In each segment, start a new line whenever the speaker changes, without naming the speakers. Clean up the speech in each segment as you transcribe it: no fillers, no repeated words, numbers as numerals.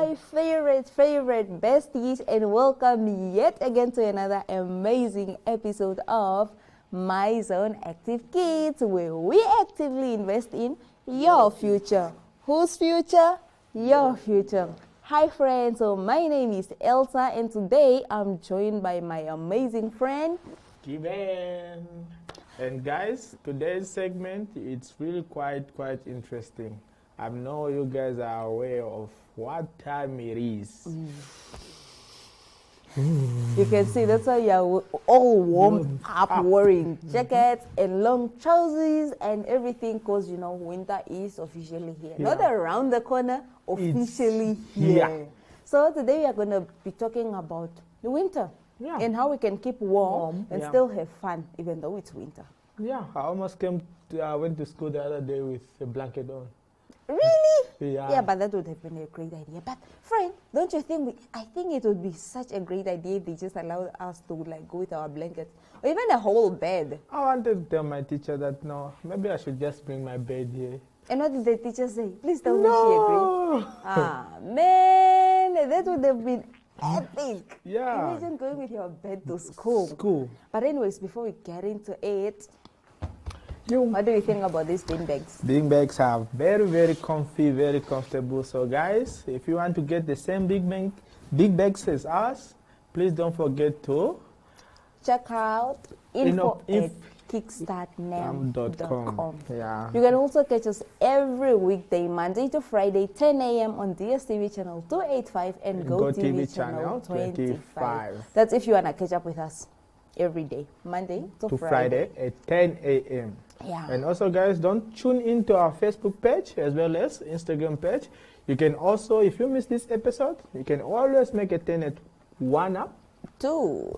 my favorite besties, and welcome yet again to another amazing episode of My Zone Active Kids, where we actively invest in your future. Whose future? Your future. Hi friends, so my name is Elsa, and today I'm joined by my amazing friend
Gotv. And guys, today's segment, it's really quite interesting. I know you guys are aware of what time it is.
You can see that's why you're all warmed up, wearing jackets and long trousers and everything, because you know winter is officially here.
Yeah.
Not around the corner, officially here.
here.
So today we are going to be talking about the winter and how we can keep warm and still have fun even though it's winter.
Yeah, I almost went to school the other day with a blanket on.
Really?
Yeah.
Yeah, but that would have been a great idea. But friend, don't you think I think it would be such a great idea if they just allowed us to like go with our blankets or even a whole bed.
I wanted to tell my teacher that no, maybe I should just bring my bed here.
And what did the teacher say? Please tell me she
No!
agreed. Ah, man, that would have been epic.
Yeah.
Imagine going with your bed to school. But anyways, before we get into it, what do you think about these bean bags?
Bean bags are very comfy, very comfortable. So guys, if you want to get the same big bags as us, please don't forget to
check out info@kickstartnam.com.
Yeah.
You can also catch us every weekday, Monday to Friday, 10 a.m. on Dstv channel 285 and Gotv channel 25. That's if you want to catch up with us every day, Monday to
Friday at 10 a.m.
Yeah.
And also, guys, don't tune into our Facebook page as well as Instagram page. You can also, if you miss this episode, you can always make a 10 at 1up.
2.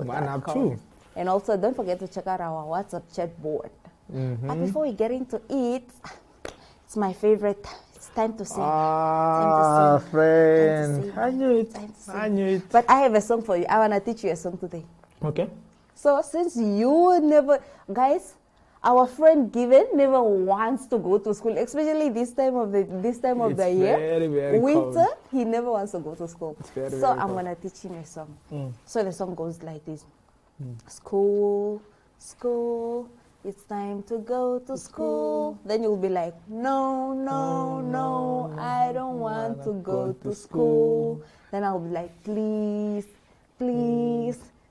And also, don't forget to check out our WhatsApp chat board. But before we get into it, it's my favorite. It's time to sing.
Friend. I knew it.
But I have a song for you. I want to teach you a song today.
Okay.
So since you never, guys, our friend Given never wants to go to school, especially this time of the year.
Very
winter,
cold.
he never wants to go to school.
Very
I'm gonna teach him a song. So the song goes like this: School, it's time to go to school. Then you'll be like, no, I don't want to go to school. Then I'll be like, please,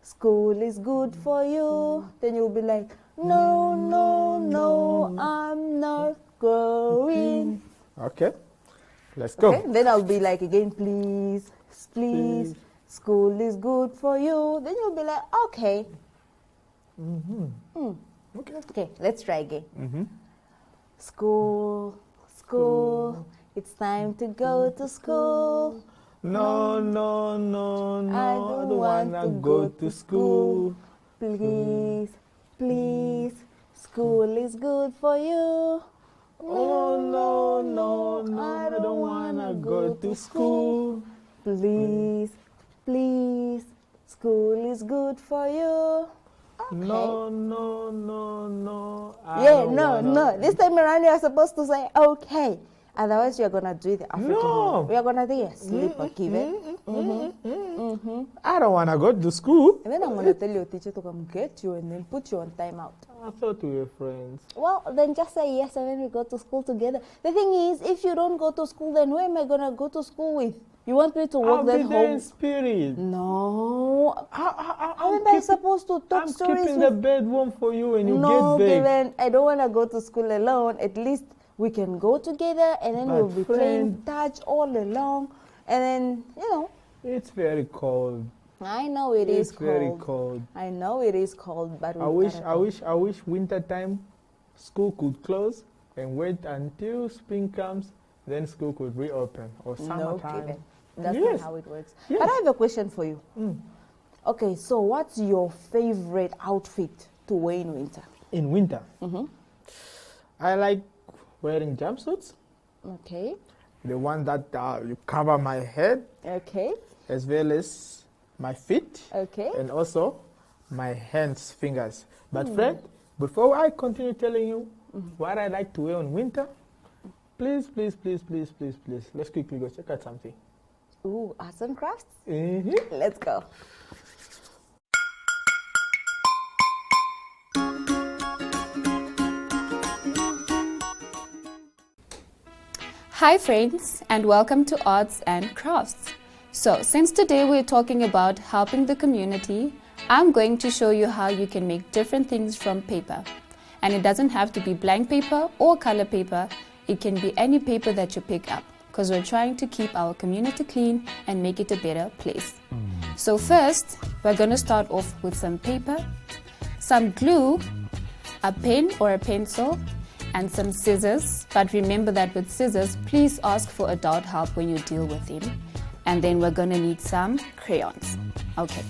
school is good for you. Then you'll be like, no, I'm not going.
Okay, let's go.
Okay? Then I'll be like again, please, school is good for you. Then you'll be like, okay. Okay, let's try again. School, it's time to go to school.
No,
I don't want to go to school. Please, school is good for you.
Oh, no, I don't want to go to school.
Please, school is good for you. Okay.
No.
No. This time around, you're supposed to say okay. Otherwise, you're going to do the African way. We are going to do a sleep or give it.
I don't want to go to school.
And then I'm going to tell your teacher to come get you and then put you on timeout.
I thought we were friends.
Well, then just say yes and then we go to school together. The thing is, if you don't go to school, then who am I going to go to school with? You want me to walk that
I'll be there in
home?
spirit.
No. How am I supposed to talk stories?
I'm keeping the bed warm for you when you get back.
Given, I don't want to go to school alone. At least we can go together and then we'll be playing touch all along. And then,
It's very cold.
I know it is cold.
It's very cold.
I know it is cold, but
I wish winter time school could close and wait until spring comes, then school could reopen, or summertime.
No, that's not how it works.
Yes.
But I have a question for you. Okay, so what's your favorite outfit to wear in winter?
In winter, I like wearing jumpsuits.
Okay.
The one that you cover my head,
Okay.
as well as my feet,
Okay.
and also my hands, fingers. But friend, before I continue telling you what I like to wear in winter, please, let's quickly go check out something.
Ooh, arts and crafts?
Mm-hmm.
Let's go. Hi friends, and welcome to Arts and Crafts. So, since today we're talking about helping the community, I'm going to show you how you can make different things from paper. And it doesn't have to be blank paper or color paper, it can be any paper that you pick up, because we're trying to keep our community clean and make it a better place. So first, we're going to start off with some paper, some glue, a pen or a pencil, and some scissors. But remember that with scissors, please ask for adult help when you deal with them. And then we're going to need some crayons. Okay,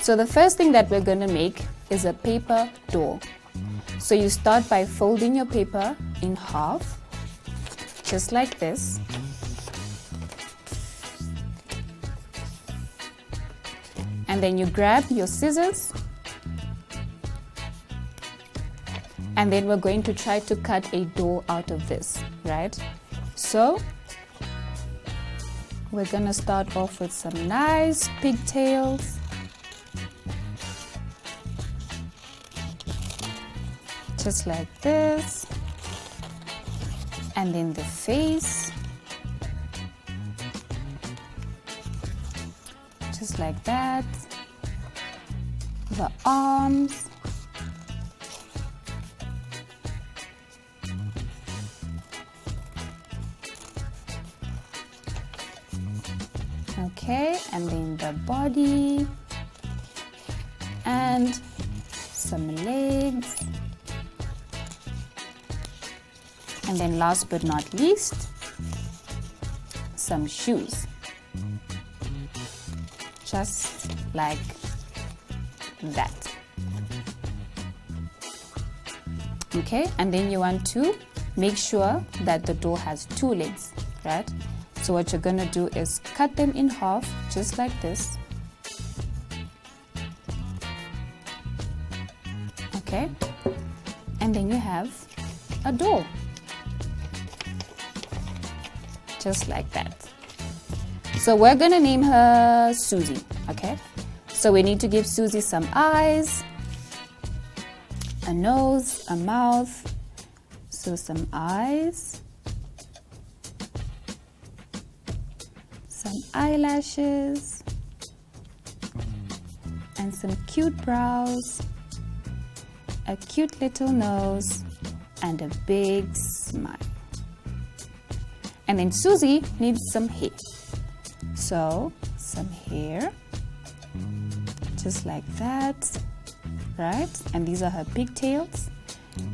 so the first thing that we're going to make is a paper door. So you start by folding your paper in half, just like this. And then you grab your scissors. And then we're going to try to cut a door out of this, right? So we're gonna start off with some nice pigtails. Just like this. And then the face. Just like that. The arms. Okay, and then the body and some legs, and then last but not least, some shoes, just like that. Okay, and then you want to make sure that the door has two legs, right? So what you're going to do is cut them in half, just like this. Okay, and then you have a door, just like that. So we're going to name her Susie, okay? So we need to give Susie some eyes, a nose, a mouth. So some eyes, some eyelashes, and some cute brows, a cute little nose, and a big smile. And then Susie needs some hair. So some hair, just like that, right? And these are her pigtails.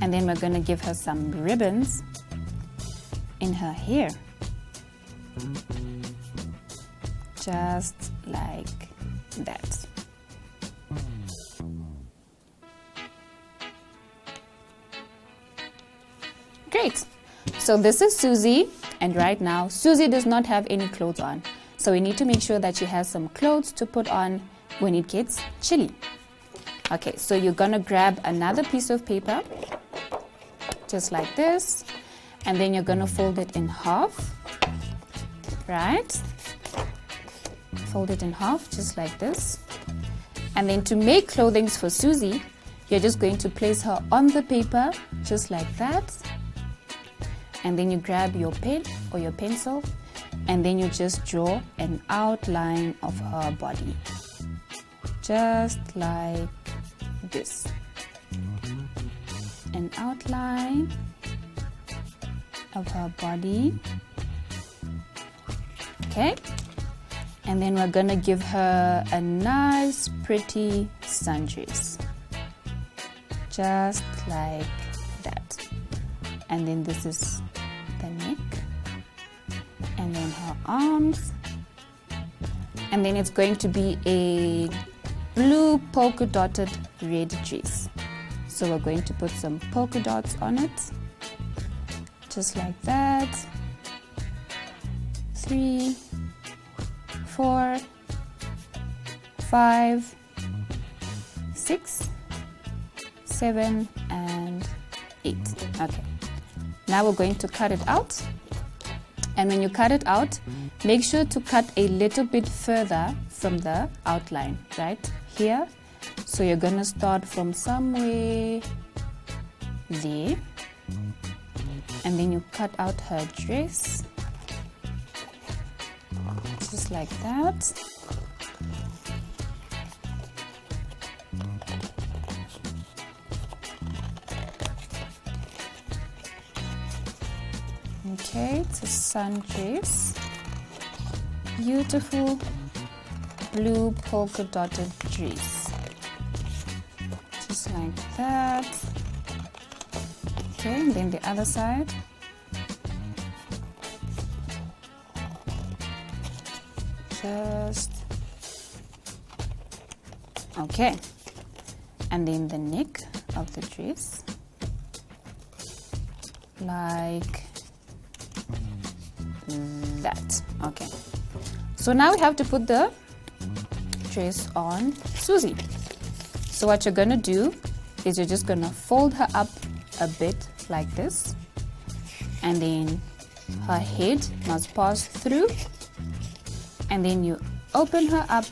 And then we're going to give her some ribbons in her hair. Just like that. Great. So this is Susie, and right now Susie does not have any clothes on. So we need to make sure that she has some clothes to put on when it gets chilly. Okay, so you're gonna grab another piece of paper, just like this, and then you're gonna fold it in half, right? Fold it in half, just like this. And then to make clothing for Susie, you're just going to place her on the paper, just like that. And then you grab your pen or your pencil, and then you just draw an outline of her body, just like this. An outline of her body. Okay, and then we're gonna give her a nice pretty sundress, just like that. And then this is the neck, and then her arms, and then it's going to be a blue polka dotted red dress. So we're going to put some polka dots on it, just like that. 3, 4, 5, 6, 7, and 8. Okay. Now we're going to cut it out. And when you cut it out, make sure to cut a little bit further from the outline, right here. So you're gonna start from somewhere there, and then you cut out her dress, just like that. Okay, it's a sundress. Beautiful blue polka dotted dress. Just like that. Okay, and then the other side. Just okay. And then the neck of the dress. Like that. Okay, so now we have to put the dress on Susie. So what you're gonna do is you're just gonna fold her up a bit like this, and then her head must pass through, and then you open her up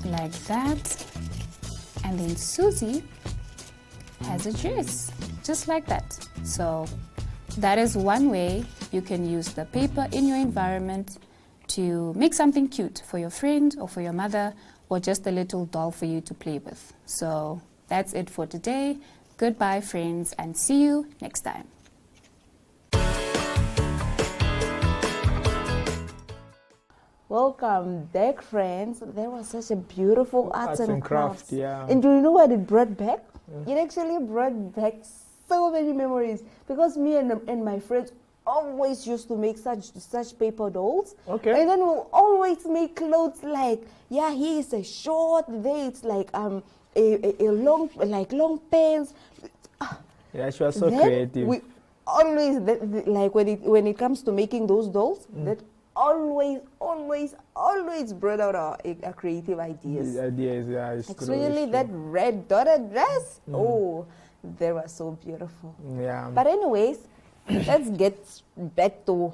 like that, and then Susie has a dress just like that. So that is one way you can use the paper in your environment to make something cute for your friend or for your mother, or just a little doll for you to play with. So that's it for today. Goodbye, friends, and see you next time. Welcome back, friends. That was such a beautiful arts and crafts.
Yeah.
And do you know what it brought back? It actually brought back so many memories, because me and my friends always used to make such paper dolls.
Okay.
And then we'll always make clothes like, yeah, here is a short, there it's like a long, like long pants.
Yeah, she was so
Then
creative.
We always, like when it comes to making those dolls, that always brought out our creative ideas.
The ideas, yeah, it's
Especially
true.
that red dotted dress. Oh, they were so beautiful.
Yeah.
But anyways, let's get back to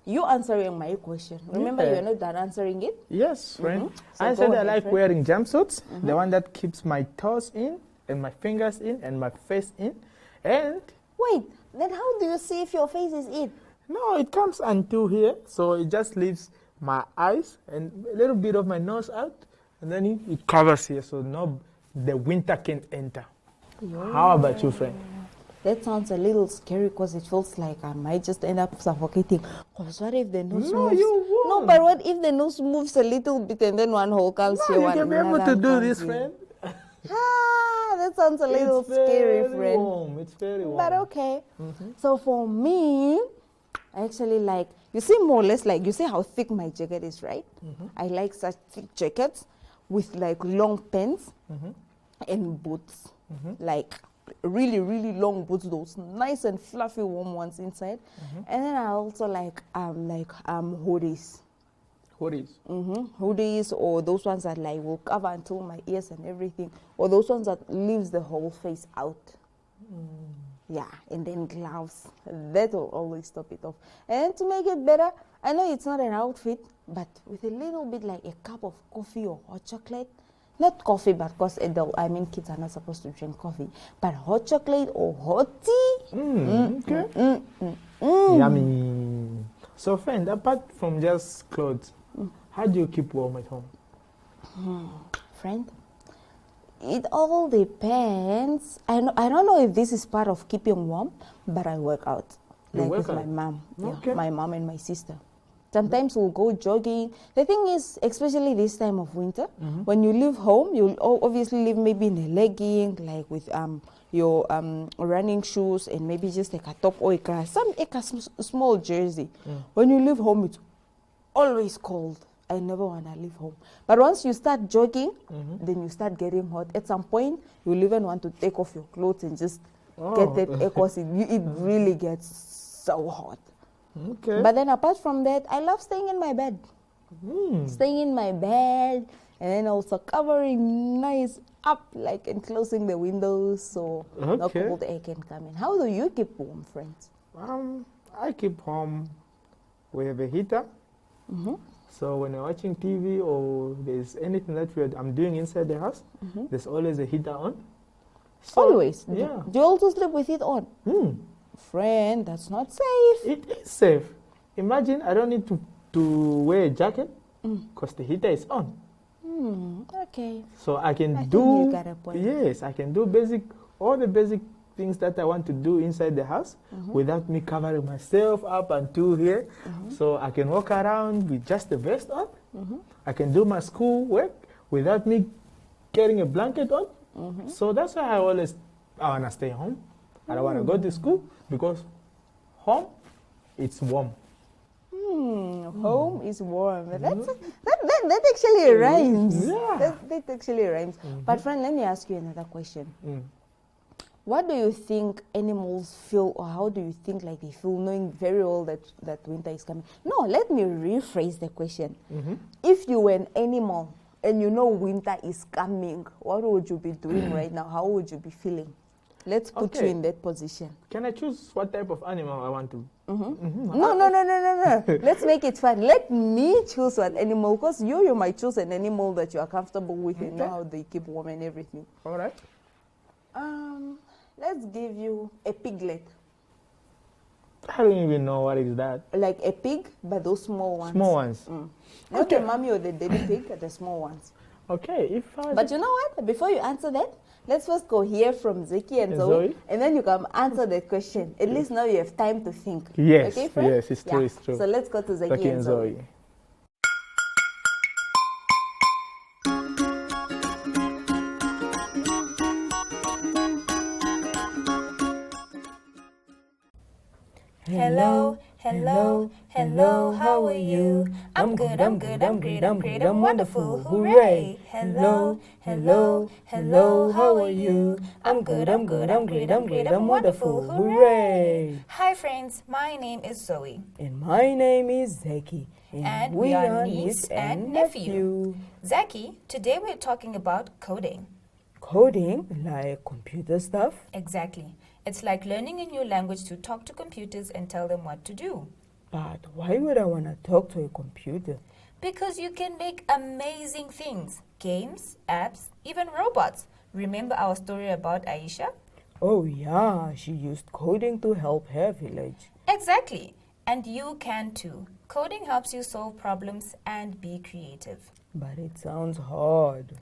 you answering my question. Remember,
Yeah.
you're not done answering it?
Yes, friend.
So
I
go
said I
ahead,
like
friend.
wearing jumpsuits, the one that keeps my toes in, and my fingers in, and my face in. And
Wait, then how do you see if your face is in?
no, it comes until here, so it just leaves my eyes and a little bit of my nose out, and then it covers here, so no, the winter can enter. How about you, friend?
That sounds a little scary, because it feels like I might just end up suffocating. Because what if the nose
No,
moves?
you won't.
No, but what if the nose moves a little bit and then one hole comes here,
No, you
one
can be able
another
to do
comes
this,
here?
friend.
Ah, that sounds a little
It's
scary,
very
friend.
warm. It's very warm.
But okay. So for me, I actually like, you see, more or less, like, you see how thick my jacket is, right? I like such thick jackets with like long pants and boots, like really, really long boots, those nice and fluffy warm ones inside. And then I also like hoodies.
Hoodies.
Hoodies, or those ones that like will cover until my ears and everything, or those ones that leaves the whole face out. Yeah, and then gloves. That will always top it off. And to make it better, I know it's not an outfit, but with a little bit like a cup of coffee or hot chocolate. Not coffee, but because kids are not supposed to drink coffee. But hot chocolate or hot tea.
Okay. Yummy. So, friend, apart from just clothes, how do you keep warm at home?
Friend, it all depends. I don't know if this is part of keeping warm, but I work out.
You
Like
work
with my
out?
mom.
Okay.
Yeah, my mom and my sister. Sometimes we'll go jogging. The thing is, especially this time of winter, when you leave home, you'll obviously leave maybe in a legging, like with your running shoes, and maybe just like a top or a small jersey. When you leave home, it's always cold. I never want to leave home. But once you start jogging, then you start getting hot. At some point, you'll even want to take off your clothes and just get that air, because it really gets so hot.
Okay.
But then apart from that, I love staying in my bed. Staying in my bed, and then also covering nice up, like, and closing the windows so no
Okay.
cold air can come in. How do you keep warm, friends?
I keep home. We have a heater So when I'm watching TV or there's anything that I'm doing inside the house, there's always a heater on. So,
Always?
Yeah.
Do you also sleep with it on? Friend, that's not safe.
It is safe. Imagine I don't need to wear a jacket because the heater is on.
Okay.
So I can
I think
do,
you got a point.
yes, I can do all the basic things that I want to do inside the house without me covering myself up until here. So I can walk around with just the vest on. I can do my school work without me getting a blanket on. So that's why I want to stay home. I don't want to go to school because home, it's warm.
Home is warm. That actually rhymes.
Yeah.
That actually rhymes. But friend, let me ask you another question. What do you think animals feel, or how do you think like they feel knowing very well that winter is coming? No, let me rephrase the question. If you were an animal and you know winter is coming, what would you be doing right now? How would you be feeling? Let's put you in that position.
Can I choose what type of animal I want to?
No. Let's make it fun. Let me choose what animal, because you might choose an animal that you are comfortable with and know how they keep warm and everything.
All right.
Let's give you a piglet.
I don't even know what is that.
Like a pig, but those small ones.
Small ones.
Not the mommy or the daddy pig, the small ones.
Okay.
But you know what? Before you answer that, let's first go hear from Zeki and Zoe, and then you can answer that question. At least now you have time to think.
Yes,
okay, friend?
yes, it's true, it's true.
So let's go to Zeki and Zoe.
Hello, hello, hello, how are you? I'm good, I'm great, I'm wonderful, hooray! Hello, hello, hello, how are you? I'm good, I'm great, I'm wonderful, hooray! Hi friends, my name is Zoe.
And my name is Zeki.
And we are niece and nephew. Zeki, today we're talking about coding.
Coding? Like computer stuff?
Exactly. It's like learning a new language to talk to computers and tell them what to do.
But why would I want to talk to a computer?
Because you can make amazing things. Games, apps, even robots. Remember our story about Aisha?
Oh yeah, she used coding to help her village.
Exactly. And you can too. Coding helps you solve problems and be creative.
But it sounds hard.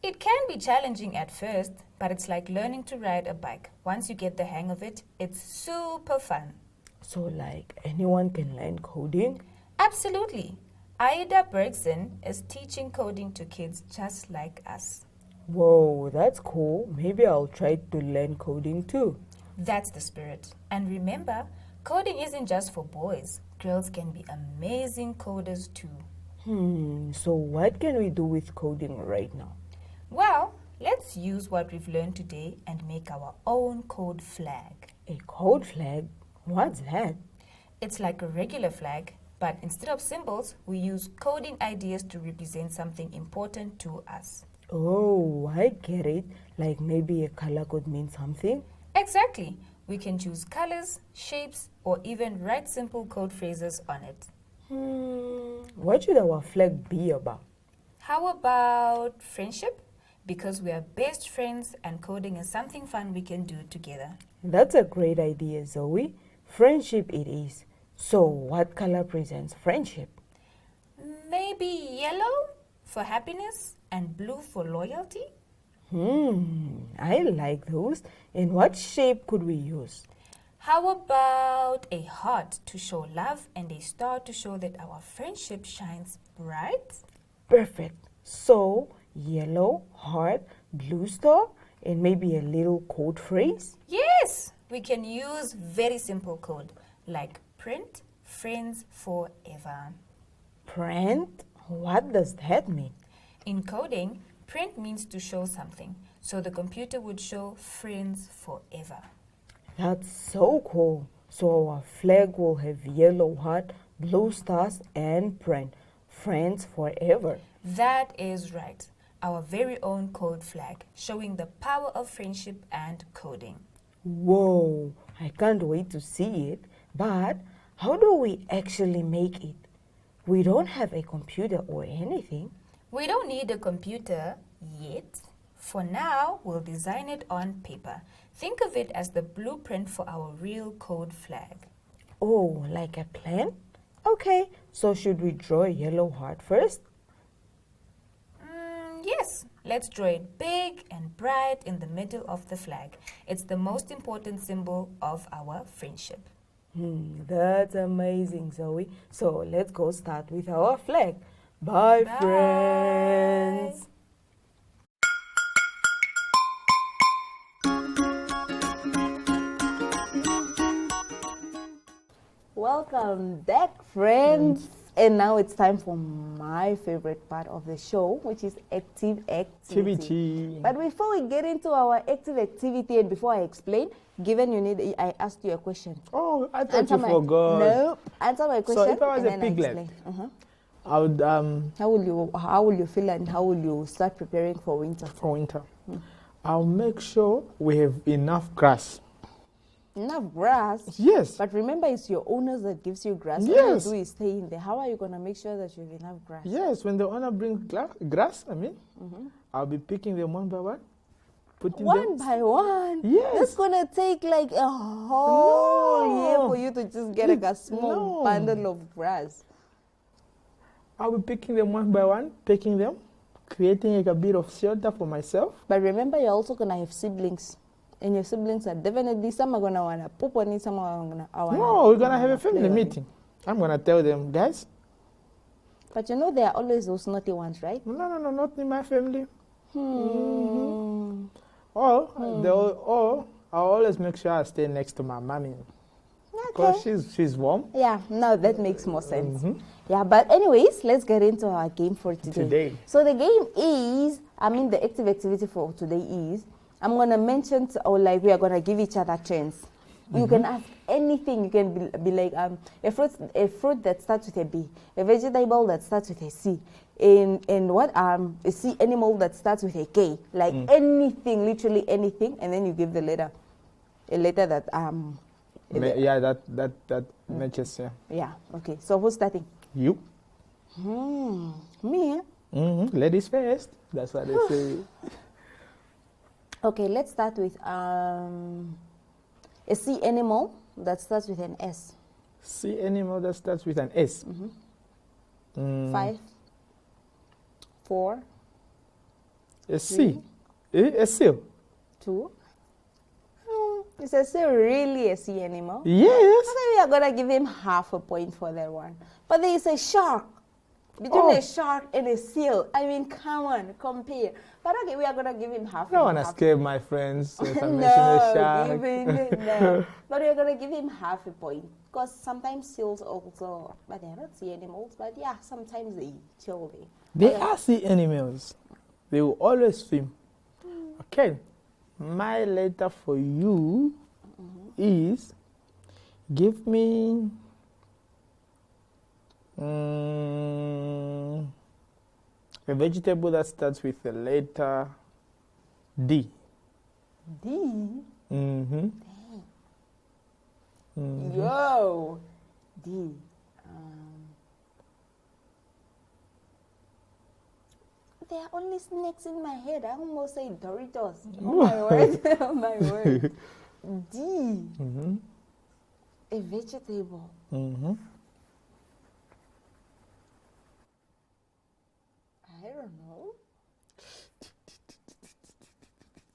It can be challenging at first, but it's like learning to ride a bike. Once you get the hang of it, it's super fun.
So like anyone can learn coding?
Absolutely. Aida Bergson is teaching coding to kids just like us.
Whoa, that's cool. Maybe I'll try to learn coding too.
That's the spirit. And remember, coding isn't just for boys. Girls can be amazing coders too.
So what can we do with coding right now?
Well, let's use what we've learned today and make our own code flag.
A code flag? What's that?
It's like a regular flag, but instead of symbols, we use coding ideas to represent something important to us.
Oh, I get it. Like maybe a color could mean something?
Exactly. We can choose colors, shapes, or even write simple code phrases on it.
What should our flag be about?
How about friendship? Because we are best friends and coding is something fun we can do together.
That's a great idea, Zoe. Friendship it is. So what color presents friendship?
Maybe yellow for happiness and blue for loyalty?
I like those. And what shape could we use?
How about a heart to show love and a star to show that our friendship shines bright?
Perfect. So, yellow, heart, blue star, and maybe a little code phrase?
Yes! We can use very simple code like print friends forever.
Print? What does that mean?
In coding, print means to show something. So the computer would show friends forever.
That's so cool. So our flag will have yellow heart, blue stars, and print. Friends forever.
That is right. Our very own code flag, showing the power of friendship and coding.
Whoa, I can't wait to see it. But how do we actually make it? We don't have a computer or anything.
We don't need a computer yet. For now, we'll design it on paper. Think of it as the blueprint for our real code flag.
Oh, like a plan? Okay, so should we draw a yellow heart first?
Yes, let's draw it big and bright in the middle of the flag. It's the most important symbol of our friendship.
That's amazing, Zoe. So let's go start with our flag. Bye, friends. Welcome back, friends. And now it's time for my favorite part of the show, which is active activity. But before we get into our active activity and before I explain, I asked you a question.
Oh, I thought you forgot.
No, answer my question.
So if I was a piglet, I would.
How will you feel and how will you start preparing for winter?
For winter, I'll make sure we have enough grass.
Enough grass?
Yes.
But remember, it's your owners that gives you grass.
Yes.
All you do is stay in there. How are you going to make sure that you have enough grass?
Yes, when the owner brings grass, I'll be picking them one by one.
One by one?
Yes.
That's going to take like a whole year for you to just get like a small bundle of grass.
I'll be picking them one by one, picking them, creating like a bit of shelter for myself.
But remember, you're also going to have siblings. And your siblings are definitely, some are going to want to poop on it, some are going to
No, we're going to have a family meeting. I'm going to tell them, guys.
But you know, there are always those naughty ones, right?
No, not in my family. I'll always make sure I stay next to my mommy. Because she's warm.
Yeah, now that makes more sense. Yeah, but anyways, let's get into our game for today. So the game is, the active activity for today is, I'm going to mention, we are going to give each other turns. You can ask anything. You can be like, a fruit that starts with a B, a vegetable that starts with a C, and a sea animal that starts with a K. Like anything, literally anything, and then you give the letter. A letter that
that matches.
Yeah. Okay. So who's starting?
You.
Me.
Ladies first. That's what they say.
Okay, let's start with a sea animal that starts with an S.
Sea animal that starts with an S.
5, 4.
A sea. A seal.
2. Is a seal really a sea animal?
Yes.
Okay, we are going to give him half a point for that one. But there is a shark. Between a shark and a seal. Come on, compare. But okay, we are going to give him half.
I don't want to scare my friends. If I mention a shark.
No. But we are going to give him half a point. Because sometimes seals also, but they are not sea animals. But yeah, sometimes they chill there.
They are sea animals. They will always swim. Okay. My letter for you is, give me a vegetable that starts with the letter D.
D? Yo! D. There are only snakes in my head. I almost say Doritos. Oh my word. Oh my word. D. A vegetable. I don't know.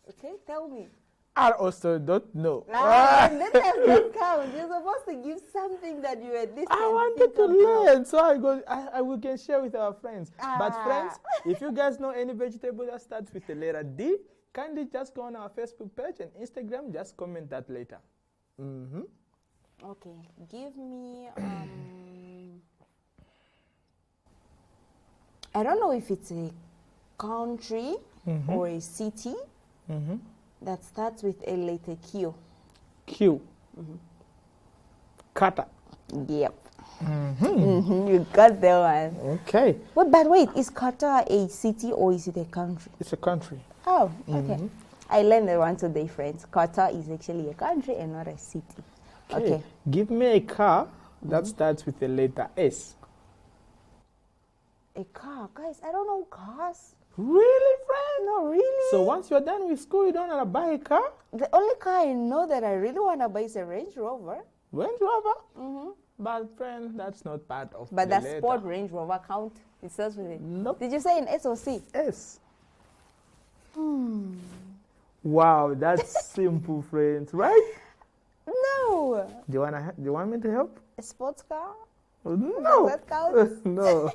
Okay, tell me.
I also don't know.
That does not count. You're supposed to give something that you at least.
I wanted to learn, so we can share with our friends. But friends, if you guys know any vegetable that starts with the letter D, kindly just go on our Facebook page and Instagram. Just comment that later.
Okay, give me. I don't know if it's a country or a city that starts with a letter Q.
Q. Qatar.
Yep. You got that one.
Okay.
But wait, is Qatar a city or is it a country?
It's a country.
Oh, okay. I learned that one today, friends. Qatar is actually a country and not a city. Okay.
Give me a car that starts with the letter S.
A car. Guys, I don't know cars.
Really, friend?
No, really.
So once you're done with school, you don't want to buy a car?
The only car I know that I really want to buy is a Range Rover.
Range Rover?
Mm-hmm.
But friend, that's not part of
But
the
the
letter.
sport Range Rover count? It starts with it.
Nope.
Did you say in S or C?
Yes. Wow, that's simple, friends, right?
No.
Do you want me to help?
A sports car?
No.
Does that count?
No.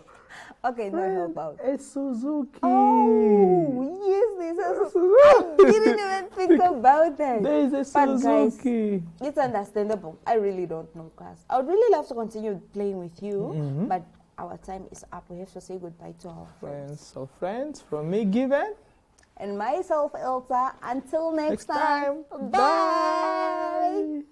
Okay, no help out.
A Suzuki.
Oh, yes, this is.
Suzuki.
Didn't even think about that.
There is a
But guys,
Suzuki.
it's understandable. I really don't know cars. I would really love to continue playing with you, but our time is up. We have to say goodbye to our friends.
So friends, from me, Given.
And myself, Elsa. Until next time.
Bye.
Bye.